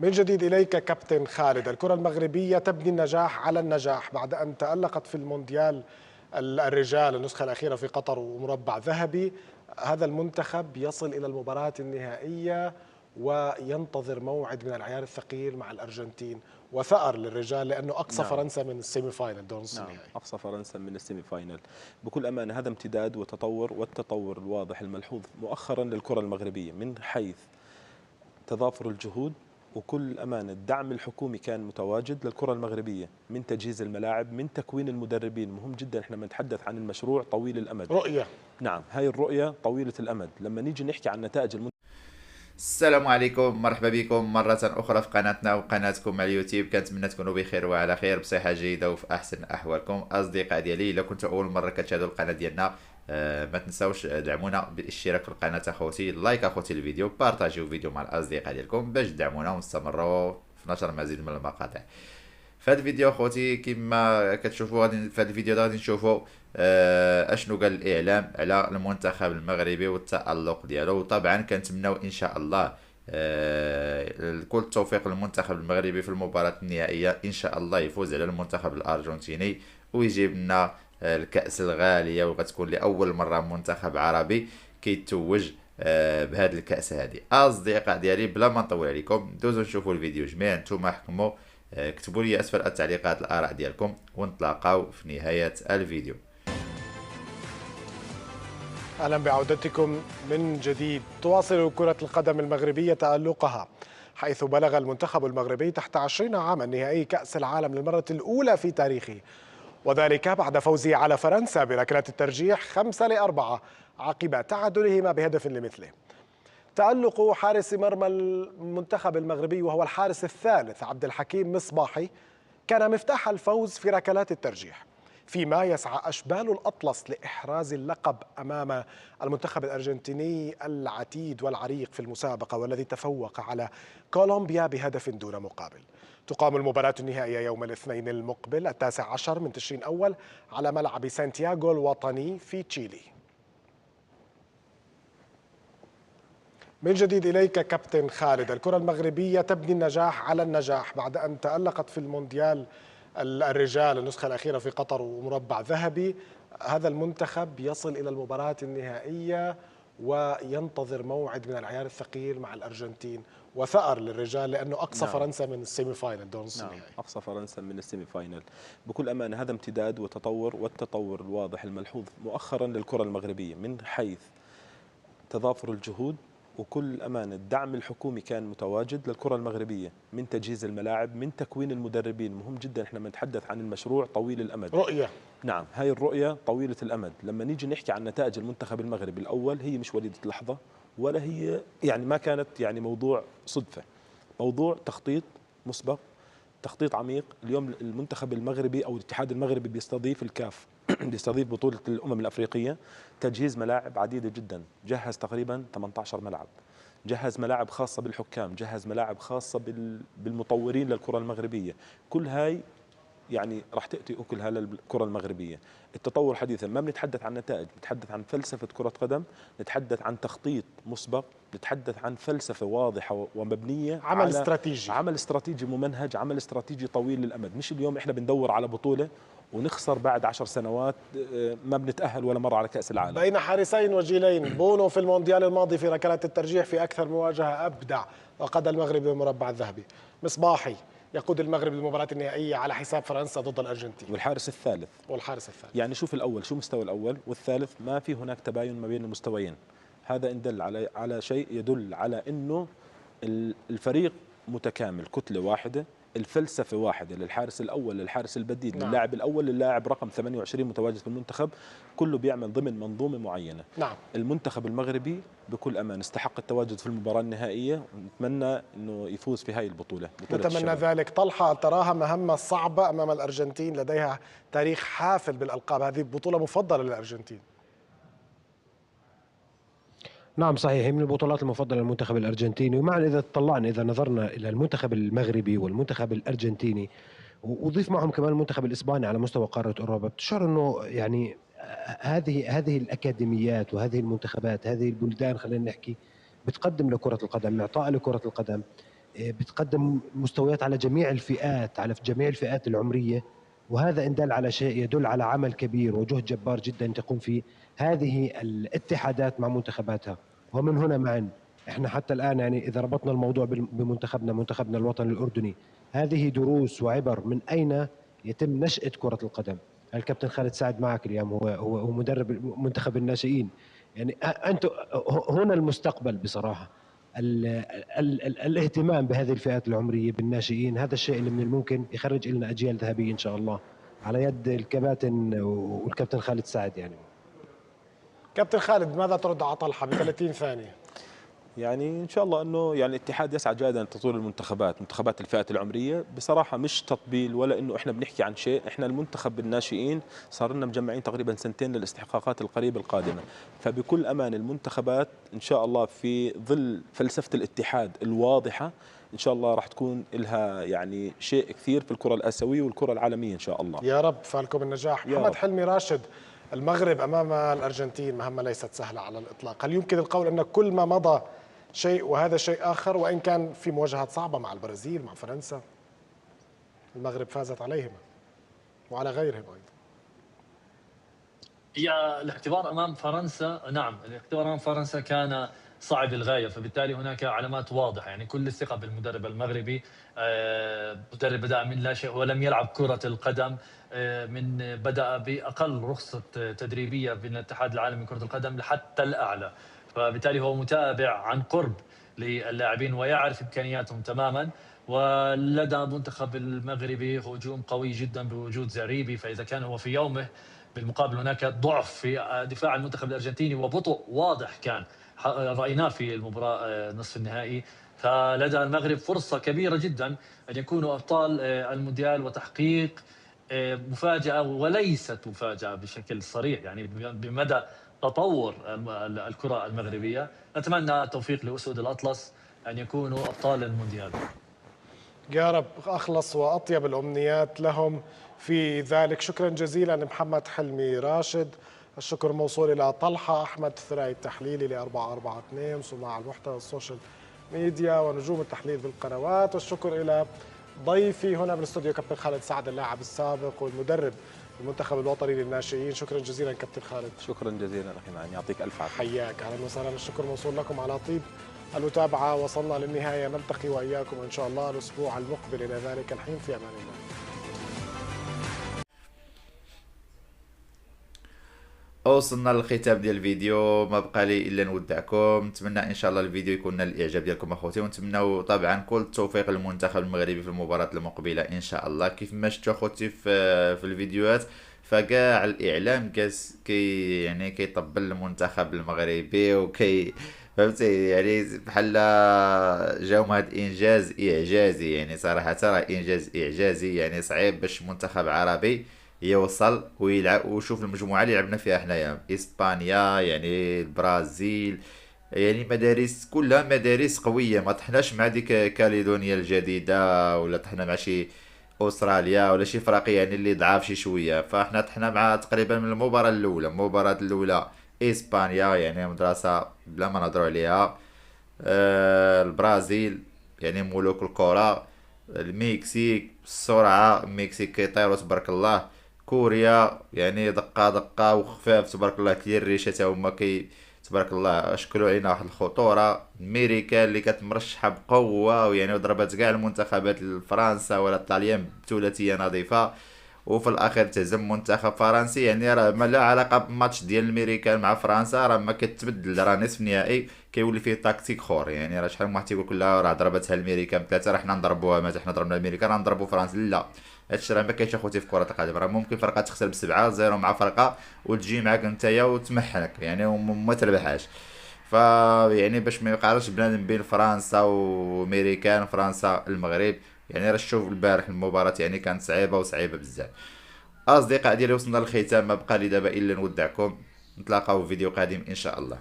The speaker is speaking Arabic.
من جديد إليك كابتن خالد. الكرة المغربية تبني النجاح على النجاح بعد أن تألقت في المونديال الرجال النسخة الأخيرة في قطر ومربع ذهبي. هذا المنتخب يصل إلى المباراة النهائية وينتظر موعد من العيار الثقيل مع الأرجنتين، وثأر للرجال لأنه أقصى نعم. فرنسا من السيمي فاينل دور نصف نعم، النهائي. أقصى فرنسا من السيمي فاينل. بكل أمانة هذا امتداد وتطور، والتطور الواضح الملحوظ مؤخرا للكرة المغربية من حيث تضافر الجهود. وكل أمانة الدعم الحكومي كان متواجد للكرة المغربية، من تجهيز الملاعب، من تكوين المدربين. مهم جدا احنا بنتحدث عن المشروع طويل الأمد. رؤية. نعم، هاي الرؤية طويلة الأمد. لما نيجي نحكي عن نتائج السلام عليكم، مرحبا بكم مرة أخرى في قناتنا وقناتكم على اليوتيوب. كنتمنى تكونوا بخير وعلى خير بصحة جيدة وفي أحسن أحوالكم. أصدقاء ديالي، إلا كنتوا أول مرة كتشاهدوا القناة ديالنا ما تنساوش دعمونا بالاشتراك في القناة أخوتي، لايك أخوتي الفيديو، بارطاجيو الفيديو مع الأصدقاء ديالكم باش تدعمونا ونستمروا في نشر مزيد من المقاطع. في هذا الفيديو اخوتي كما كتشوفوا غادي في هذا الفيديو غادي نشوفوا اشنو قال الاعلام على المنتخب المغربي والتالق ديالو. وطبعا كنتمناو ان شاء الله كل التوفيق للمنتخب المغربي في المباراة النهائية. ان شاء الله يفوز على المنتخب الارجنتيني ويجيب لنا الكأس الغالية، وغتكون لأول مرة منتخب عربي كيتوج بهذا الكأس. هذه أصدقاء ديالي بلا ما نطول عليكم دوزو نشوفوا الفيديو جميعا، نتوما حكموا. اكتبوا لي اسفل التعليقات الاراء ديالكم ونتلاقاو في نهاية الفيديو. أهلا بعودتكم من جديد. تواصل كرة القدم المغربية تألقها، حيث بلغ المنتخب المغربي تحت 20 عاما نهائي كأس العالم للمرة الأولى في تاريخه، وذلك بعد فوزه على فرنسا بركلات الترجيح 5-4 عقب تعادلهما بهدف لمثله. تألق حارس مرمى المنتخب المغربي وهو الحارس الثالث عبد الحكيم مصباحي كان مفتاح الفوز في ركلات الترجيح، فيما يسعى أشبال الأطلس لإحراز اللقب أمام المنتخب الأرجنتيني العتيد والعريق في المسابقة، والذي تفوق على كولومبيا بهدف دون مقابل. تقام المباراة النهائية يوم الاثنين المقبل 19 من تشرين أول على ملعب سانتياغو الوطني في تشيلي. من جديد إليك كابتن خالد. الكرة المغربية تبني النجاح على النجاح بعد أن تألقت في المونديال الرجال النسخة الأخيرة في قطر ومربع ذهبي. هذا المنتخب يصل إلى المباراة النهائية وينتظر موعد من العيار الثقيل مع الأرجنتين، وثأر للرجال لأنه أقصى نعم. فرنسا من السيمي فاينل دور نصف نعم، النهائي. أقصى فرنسا من السيمي فاينل. بكل أمانة هذا امتداد وتطور، والتطور الواضح الملحوظ مؤخرا للكرة المغربية من حيث تضافر الجهود. وكل أمانة الدعم الحكومي كان متواجد للكرة المغربية، من تجهيز الملاعب، من تكوين المدربين. مهم جدا احنا بنتحدث عن المشروع طويل الأمد. رؤية. نعم، هاي الرؤية طويلة الأمد. لما نيجي نحكي عن نتائج المنتخب المغربي الأول، هي مش وليدة لحظة، ولا هي يعني ما كانت يعني موضوع صدفة، موضوع تخطيط مسبق، تخطيط عميق. اليوم المنتخب المغربي أو الاتحاد المغربي بيستضيف الكاف بيستضيف بطولة الأمم الأفريقية. تجهيز ملاعب عديدة جدا، جهز تقريبا 18 ملعب، جهز ملاعب خاصة بالحكام، جهز ملاعب خاصة بالمطورين للكرة المغربية. كل هاي يعني راح تأتي أكلها للكرة المغربية. التطور حديثا ما بنتحدث عن نتائج، نتحدث عن فلسفة كرة قدم، نتحدث عن تخطيط مسبق، نتحدث عن فلسفة واضحة ومبنية عمل على استراتيجي. عمل استراتيجي ممنهج، عمل استراتيجي طويل للأمد. مش اليوم إحنا بندور على بطولة ونخسر بعد 10 سنوات ما بنتأهل ولا مرة على كأس العالم. بين حارسين وجيلين. بونو في المونديال الماضي في ركلات الترجيح في أكثر مواجهة أبدع وقاد المغرب بالمربع الذهبي. مصباحي يقود المغرب للمباراة النهائية على حساب فرنسا ضد الأرجنتين. والحارس الثالث والحارس الثالث يعني شوف الأول، شو مستوى الأول والثالث، ما في هناك تباين ما بين المستويين. هذا إن دل على شيء يدل على أنه الفريق متكامل، كتلة واحدة، الفلسفة واحدة للحارس الأول، للحارس البديل، نعم. للاعب الأول، للاعب رقم 28 متواجد في المنتخب. كله بيعمل ضمن منظومة معينة. نعم. المنتخب المغربي بكل أمان استحق التواجد في المباراة النهائية، ونتمنى أنه يفوز في هاي البطولة، بطولة نتمنى الشباب. ذلك. طلحة، تراها مهمة صعبة أمام الأرجنتين؟ لديها تاريخ حافل بالألقاب، هذه بطولة مفضلة للأرجنتين. نعم صحيح، هي من البطولات المفضلة للمنتخب الأرجنتيني. ومعا إذا نظرنا إلى المنتخب المغربي والمنتخب الأرجنتيني وأضيف معهم كمان المنتخب الإسباني على مستوى قارة أوروبا، بتشعر إنه يعني هذه الأكاديميات وهذه المنتخبات، هذه البلدان خلينا نحكي، بتقدم لكرة القدم، معطاء لكرة القدم بتقدم مستويات على جميع الفئات، على جميع الفئات العمرية، وهذا إن دل على شيء يدل على عمل كبير وجهد جبار جدا تقوم فيه هذه الاتحادات مع منتخباتها. ومن هنا معا احنا حتى الآن يعني إذا ربطنا الموضوع منتخبنا الوطني الأردني، هذه دروس وعبر من أين يتم نشأة كرة القدم. الكابتن خالد سعد معك اليوم، هو مدرب منتخب الناشئين. يعني أنتم هنا المستقبل بصراحة. الاهتمام بهذه الفئات العمرية بالناشئين، هذا الشيء اللي من الممكن يخرج لنا أجيال ذهبية إن شاء الله على يد الكباتن والكابتن خالد سعد. يعني كابتن خالد، ماذا ترد على طلحة ب 30 ثانية؟ يعني ان شاء الله انه يعني الاتحاد يسعى جاهدا لتطوير منتخبات الفئات العمريه. بصراحه مش تطبيل ولا انه احنا بنحكي عن شيء، احنا المنتخب بالناشئين صار لنا مجمعين تقريبا سنتين للاستحقاقات القريبه القادمه، فبكل امان المنتخبات ان شاء الله في ظل فلسفه الاتحاد الواضحه ان شاء الله راح تكون لها يعني شيء كثير في الكره الاسيويه والكره العالميه ان شاء الله. يا رب فالكم النجاح. محمد حلمي راشد، المغرب امام الارجنتين مهمه ليست سهله على الاطلاق، هل يمكن القول ان كل ما مضى شيء وهذا شيء آخر، وإن كان في مواجهات صعبة مع البرازيل مع فرنسا المغرب فازت عليهما وعلى غيرهم أيضا؟ هي الاختبار أمام فرنسا، نعم الاختبار أمام فرنسا كان صعب للغاية، فبالتالي هناك علامات واضحة. يعني كل الثقة بالمدرب المغربي، مدرب بدأ من لا شيء ولم يلعب كرة القدم، بدأ بأقل رخصة تدريبية من الاتحاد العالمي لكرة القدم حتى الأعلى، فبالتالي هو متابع عن قرب للاعبين ويعرف إمكانياتهم تماما. ولدى المنتخب المغربي هجوم قوي جدا بوجود زريبي، فإذا كان هو في يومه بالمقابل هناك ضعف في دفاع المنتخب الأرجنتيني وبطء واضح كان رأيناه في المباراة نصف النهائي. فلدى المغرب فرصة كبيرة جدا أن يكونوا أبطال المونديال وتحقيق مفاجأة وليست مفاجأة بشكل صريح، يعني بمدى تطور الكرة المغربية. نتمنى التوفيق لأسود الأطلس أن يكونوا أبطال المونديال. يا رب، أخلص وأطيب الأمنيات لهم في ذلك. شكرا جزيلا محمد حلمي راشد. الشكر موصول إلى طلحة أحمد ثراي التحليلي ل 442 صناع المحتوى السوشيال ميديا ونجوم التحليل في القنوات. والشكر إلى ضيفي هنا بالاستوديو كابتن خالد سعد اللاعب السابق والمدرب المنتخب الوطني للناشئين. شكرا جزيلا كابتن خالد. شكرا جزيلا اخي معين، يعطيك الف عافيه. حياك، اهلا وسهلا. الشكر موصول لكم على طيب المتابعه. وصلنا للنهايه، نلتقي واياكم ان شاء الله الاسبوع المقبل. الى ذلك الحين في امان الله. وصلنا للختام ديال الفيديو، ما بقى لي الا نودعكم. نتمنى ان شاء الله الفيديو يكون نال الاعجاب ديالكم اخوتي، ونتمنوا طبعا كل التوفيق للمنتخب المغربي في المباراه المقبله ان شاء الله. كيف ما شفتوا اخوتي في الفيديوهات، فكاع الاعلام يعني كيطبل المنتخب المغربي فهمتي، يعني بحال جاهم هذا الانجاز اعجازي. يعني صراحه راه انجاز اعجازي، يعني صعيب باش منتخب عربي يوصل ويلعب. وشوف المجموعه اللي لعبنا فيها حنايا، اسبانيا يعني البرازيل، يعني مدارس كلها مدارس قويه. ما طحناش مع ديك كاليدونيا الجديده ولا طحنا مع شي استراليا ولا شي فرق يعني اللي ضعاف شي شويه. فاحنا طحنا مع تقريبا من المباراه الاولى اسبانيا، يعني مدرسه بلا ما نهضروا عليها. البرازيل يعني ملوك الكره. المكسيك السرعه، المكسيك كيطيروا تبارك الله. كوريا يعني دقه وخفاف تبارك الله، كثير الريشه تا هما تبارك الله اشكلوا علينا واحد الخطوره. امريكا اللي كتمرشحه بقوه، ويعني ضربت كاع المنتخبات فرنسا ولا الطاليان بثلاثيه نظيفه. وفي الاخير تهزم منتخب فرنسي، يعني راه ما لا علاقه بالماتش ديال الميريكان مع فرنسا، راه ما كتبدل، راه نصف نهائي كيولي فيه تاكتيك اخر. يعني راه شحال من واحد تيقول لك راه ضربتها الميريكان بثلاثه، راه حنا نضربوها، ما حنا ضربنا الميريكان راه نضربوا فرنسا. لا، هادشي راه ما كاينش اخوتي في كره القدم. راه ممكن فرقه تخسر ب7-0 مع فرقه وتجي معاك نتايا وتمحنك يعني وما تربحهاش. ف يعني باش ما يقارنش بنادم بين فرنسا وامريكان، فرنسا المغرب، يعني راه شوف البارح المباراه يعني كانت صعيبه بزاف. اصدقاء ديالي وصلنا للختام، ما بقى لي دابا الا نودعكم. نتلاقاو في فيديو قادم ان شاء الله.